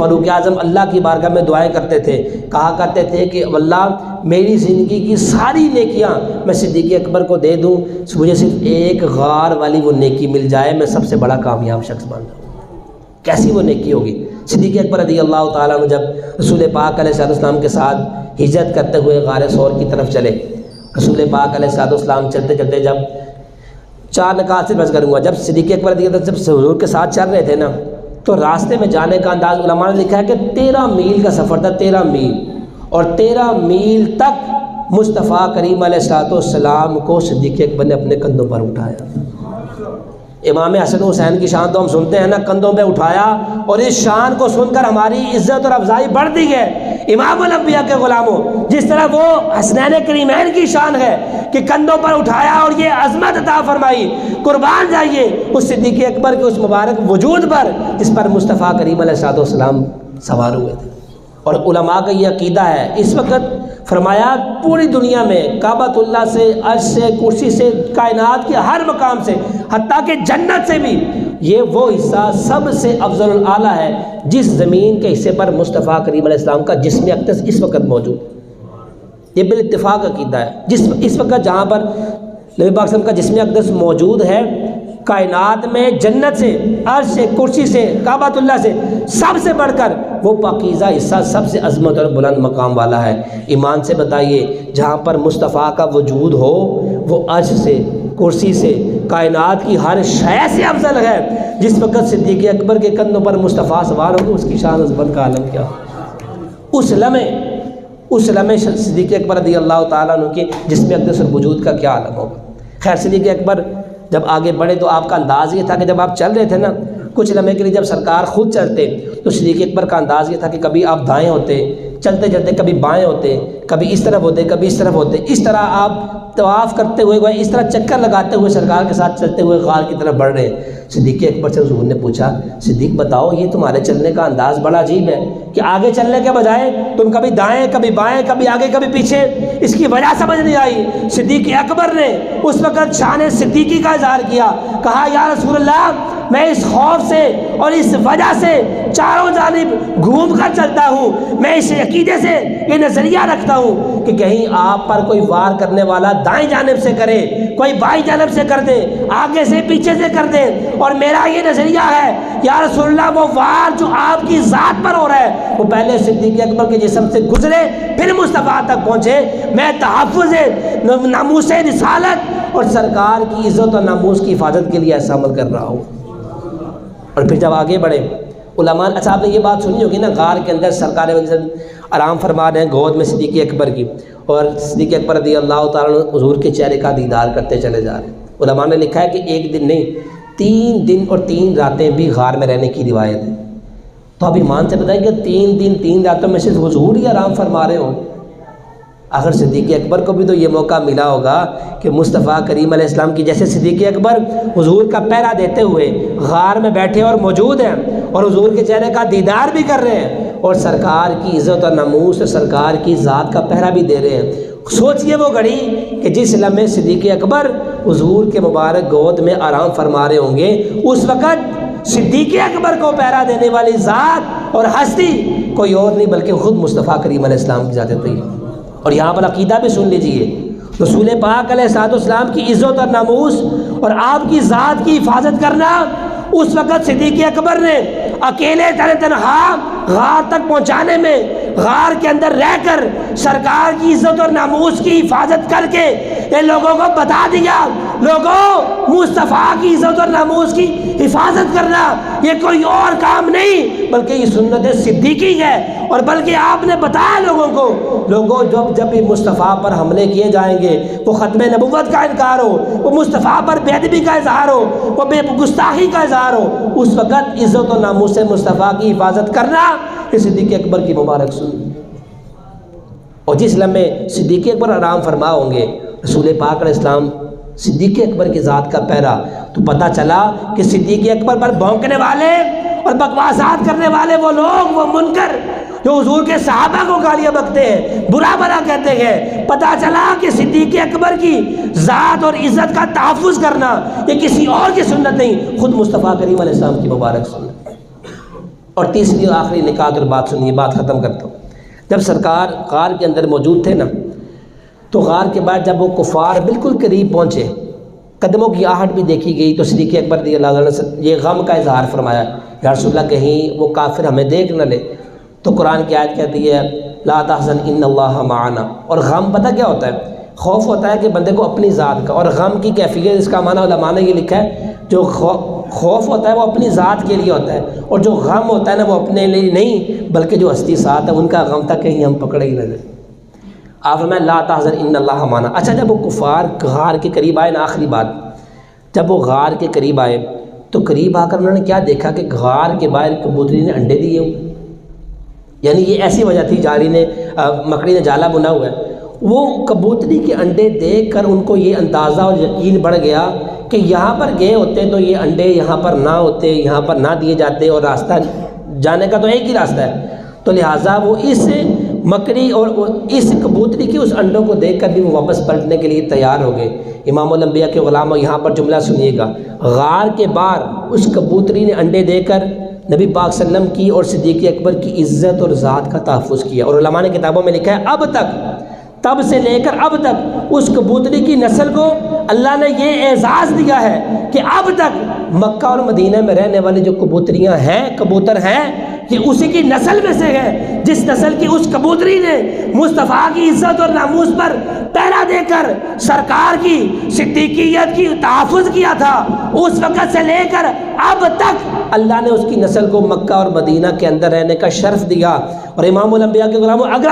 فاروق اعظم اللہ کی بارگاہ میں دعائیں کرتے تھے، کہا کرتے تھے کہ اللہ میری زندگی کی ساری نیکیاں میں صدیق اکبر کو دے دوں، مجھے صرف ایک غار والی وہ نیکی مل جائے، میں سب سے بڑا کامیاب شخص بن جاؤں۔ کیسی وہ نیکی ہوگی؟ صدیق اکبر رضی اللہ تعالیٰ عنہ جب رسول پاک علیہ السلام کے ساتھ ہجرت کرتے ہوئے غار ثور کی طرف چلے، رسول پاک علیہ السلام چلتے چلتے جب 4 نکات سے بس کروں گا، جب صدیق اکبر رضی اللہ جب حضور کے ساتھ چل رہے تھے نا، تو راستے میں جانے کا انداز علماء نے لکھا ہے کہ 13 میل کا سفر تھا، 13 میل، اور 13 میل تک مصطفیٰ کریم علیہ السلام کو صدیق اکبر نے اپنے کندھوں پر اٹھایا۔ امام حسن حسین کی شان تو ہم سنتے ہیں نا، کندھوں پہ اٹھایا، اور اس شان کو سن کر ہماری عزت اور افزائی بڑھتی ہے۔ امام الانبیاء کے غلاموں، جس طرح وہ حسنین کریمین کی شان ہے کہ کندھوں پر اٹھایا اور یہ عظمت عطا فرمائی، قربان جائیے اس صدیق اکبر کے اس مبارک وجود پر جس پر مصطفیٰ کریم علیہ السلام سوار ہوئے تھے۔ اور علماء کا یہ عقیدہ ہے، اس وقت فرمایا پوری دنیا میں کعبۃ اللہ سے، عرش سے، کرسی سے، کائنات کے ہر مقام سے، حتیٰ کہ جنت سے بھی یہ وہ حصہ سب سے افضل الاعلیٰ ہے جس زمین کے حصے پر مصطفیٰ کریم علیہ السلام کا جسم اقدس اس وقت موجود ہے۔ یہ بالاتفاق عقیدہ ہے، اس وقت جہاں پر نبی پاک صلی اللہ علیہ وسلم کا جسم اقدس موجود ہے، کائنات میں جنت سے، عرش سے، کرسی سے، کعبۃ اللہ سے سب سے بڑھ کر وہ پاکیزہ حصہ سب سے عظمت اور بلند مقام والا ہے۔ ایمان سے بتائیے، جہاں پر مصطفیٰ کا وجود ہو وہ عرش سے، کرسی سے، کائنات کی ہر شے سے افضل ہے۔ جس وقت صدیق اکبر کے کندھوں پر مصطفیٰ سوار ہو، اس کی شان عظمت کا عالم کیا ہو؟ اس لمحے صدیق اکبر رضی اللہ تعالیٰ عنہ کے جسم اقدس اور وجود کا کیا عالم ہوگا؟ خیر، صدیق اکبر جب آگے بڑھے تو آپ کا انداز یہ تھا کہ جب آپ چل رہے تھے نا، کچھ لمحے کے لیے جب سرکار خود چلتے تو صدیق اکبر کا انداز یہ تھا کہ کبھی آپ دائیں ہوتے چلتے چلتے، کبھی بائیں ہوتے، کبھی اس طرف ہوتے، کبھی اس طرف ہوتے، اس طرح آپ طواف کرتے ہوئے، اس طرح چکر لگاتے ہوئے سرکار کے ساتھ چلتے ہوئے غار کی طرف بڑھ رہے ہیں۔ صدیق اکبر سے حضور نے پوچھا، صدیق بتاؤ یہ تمہارے چلنے کا انداز بڑا عجیب ہے کہ آگے چلنے کے بجائے تم کبھی دائیں، کبھی بائیں، کبھی آگے، کبھی پیچھے، اس کی وجہ سمجھ نہیں آئی۔ صدیق اکبر نے اس وقت شان صدیقی کا اظہار کیا، کہا یا رسول اللہ میں اس خوف سے اور اس وجہ سے چاروں جانب گھوم کر چلتا ہوں، میں اس عقیدے سے یہ نظریہ رکھتا ہوں کہ کہیں آپ پر کوئی وار کرنے والا دائیں جانب سے کرے، کوئی بائیں جانب سے کر دے، آگے سے پیچھے سے کر دے، اور میرا یہ نظریہ ہے یا رسول اللہ وہ وار جو آپ کی ذات پر ہو رہا ہے وہ پہلے صدیق اکبر کے جسم سے گزرے پھر مصطفیٰ تک پہنچے۔ میں تحفظ ناموس رسالت اور سرکار کی عزت اور ناموس کی حفاظت کے لیے ایسا عمل کر رہا ہوں۔ اور پھر جب آگے بڑھے علماء، اچھا آپ نے یہ بات سنی ہوگی نا، غار کے اندر سرکار آرام فرما رہے ہیں گود میں صدیق اکبر کی، اور صدیق اکبر رضی اللہ تعالیٰ عنہ حضور کے چہرے کا دیدار کرتے چلے جا رہے ہیں۔ علماء نے لکھا ہے کہ 1 دن نہیں 3 دن اور 3 راتیں بھی غار میں رہنے کی روایت ہے۔ تو اب ایمان سے بتائیں کہ 3 دن 3 راتوں میں صرف حضور ہی آرام فرما رہے ہوں؟ آخر صدیق اکبر کو بھی تو یہ موقع ملا ہوگا کہ مصطفیٰ کریم علیہ السلام کی جیسے صدیق اکبر حضور کا پہرا دیتے ہوئے غار میں بیٹھے اور موجود ہیں اور حضور کے چہرے کا دیدار بھی کر رہے ہیں اور سرکار کی عزت اور ناموس سرکار کی ذات کا پہرا بھی دے رہے ہیں۔ سوچئے وہ گھڑی کہ جس لمحے صدیق اکبر حضور کے مبارک گود میں آرام فرما رہے ہوں گے، اس وقت صدیق اکبر کو پہرا دینے والی ذات اور ہستی کوئی اور نہیں بلکہ خود مصطفیٰ کریم علیہ السلام کی ذات ہے۔ اور یہاں پر عقیدہ بھی سن لیجئے، رسول پاک علیہ السلام کی عزت اور ناموس اور آپ کی ذات کی حفاظت کرنا، اس وقت صدیق اکبر نے اکیلے تنہا غار تک پہنچانے میں، غار کے اندر رہ کر سرکار کی عزت اور ناموس کی حفاظت کر کے یہ لوگوں کو بتا دیا، لوگوں مصطفیٰ کی عزت اور ناموس کی حفاظت کرنا یہ کوئی اور کام نہیں بلکہ یہ سنت صدیقی ہے۔ اور بلکہ آپ نے بتایا لوگوں جب بھی مصطفیٰ پر حملے کیے جائیں گے، وہ ختم نبوت کا انکار ہو، وہ مصطفیٰ پر بے ادبی کا اظہار ہو، وہ بے گستاخی کا اظہار ہو، اس وقت عزت و ناموس مصطفیٰ کی حفاظت کرنا یہ صدیق اکبر کی مبارک سنت۔ اور جس لمحے صدیق اکبر آرام فرما ہوں گے، رسول پاک علیہ السلام صدیق اکبر کی ذات کا پہرا، تو پتہ چلا کہ صدیق اکبر پر بھونکنے والے اور بکواسات کرنے والے وہ لوگ، وہ منکر جو حضور کے صحابہ کو گالیاں بکتے ہیں، برا بھلا کہتے ہیں، پتہ چلا کہ صدیق اکبر کی ذات اور عزت کا تحفظ کرنا یہ کسی اور کی سنت نہیں، خود مصطفیٰ کریم علیہ السلام کی مبارک سنت۔ اور تیسری اور آخری نکات اور بات سنیے، بات ختم کرتا ہوں۔ جب سرکار غار کے اندر موجود تھے نا، تو غار کے بعد جب وہ کفار بالکل قریب پہنچے، قدموں کی آہٹ بھی دیکھی گئی، تو صدیق اکبر رضی اللہ عنہ نے یہ غم کا اظہار فرمایا، یا رسول اللہ کہیں وہ کافر ہمیں دیکھ نہ لے۔ تو قرآن کی آیت کہتی ہے لا تحزن ان اللہ معنا۔ اور غم پتہ کیا ہوتا ہے؟ خوف ہوتا ہے کہ بندے کو اپنی ذات کا، اور غم کی کیفیت اس کا معنی علماء نے یہ لکھا ہے، جو خوف ہوتا ہے وہ اپنی ذات کے لیے ہوتا ہے، اور جو غم ہوتا ہے نا وہ اپنے لیے نہیں بلکہ جو ہستی ساتھ ہے ان کا غم تھا کہیں ہم پکڑے ہی نہ جائیں۔ آپ فرمائیں لا تحزن ان اللہ معنا۔ اچھا جب وہ کفار غار کے قریب آئے نا، آخری بات، جب وہ غار کے قریب آئے تو قریب آ کر انہوں نے کیا دیکھا کہ غار کے باہر کبوتری نے انڈے دیے ہوئے، یعنی یہ ایسی وجہ تھی جالی نے مکڑی نے جالا بنا ہوا ہے۔ وہ کبوتری کے انڈے دیکھ کر ان کو یہ اندازہ اور یقین بڑھ گیا کہ یہاں پر گئے ہوتے تو یہ انڈے یہاں پر نہ ہوتے، یہاں پر نہ دیے جاتے، اور راستہ جانے کا تو ایک ہی راستہ ہے۔ تو لہٰذا وہ اس مکڑی اور اس کبوتری کے اس انڈوں کو دیکھ کر بھی وہ واپس پلٹنے کے لیے تیار ہو گئے۔ امام الانبیاء کے غلاموں یہاں پر جملہ سنیے گا، غار کے باہر اس کبوتری نے انڈے دے کر نبی پاک صلی اللہ علیہ وسلم کی اور صدیق اکبر کی عزت اور ذات کا تحفظ کیا، اور علماء نے کتابوں میں لکھا ہے اب تک، تب سے لے کر اب تک اس کبوتری کی نسل کو اللہ نے یہ اعزاز دیا ہے کہ اب تک مکہ اور مدینہ میں رہنے والی جو کبوتریاں ہیں، کبوتر ہیں، یہ اسی کی نسل میں سے ہے جس نسل کی اس کبوتری نے مصطفیٰ کی عزت اور ناموس پر پہرا دے کر سرکار کی صدیقیت کی تحفظ کیا تھا۔ اس وقت سے لے کر اب تک اللہ نے اس کی نسل کو مکہ اور مدینہ کے اندر رہنے کا شرف دیا۔ اور امام الانبیاء کے غلاموں اگر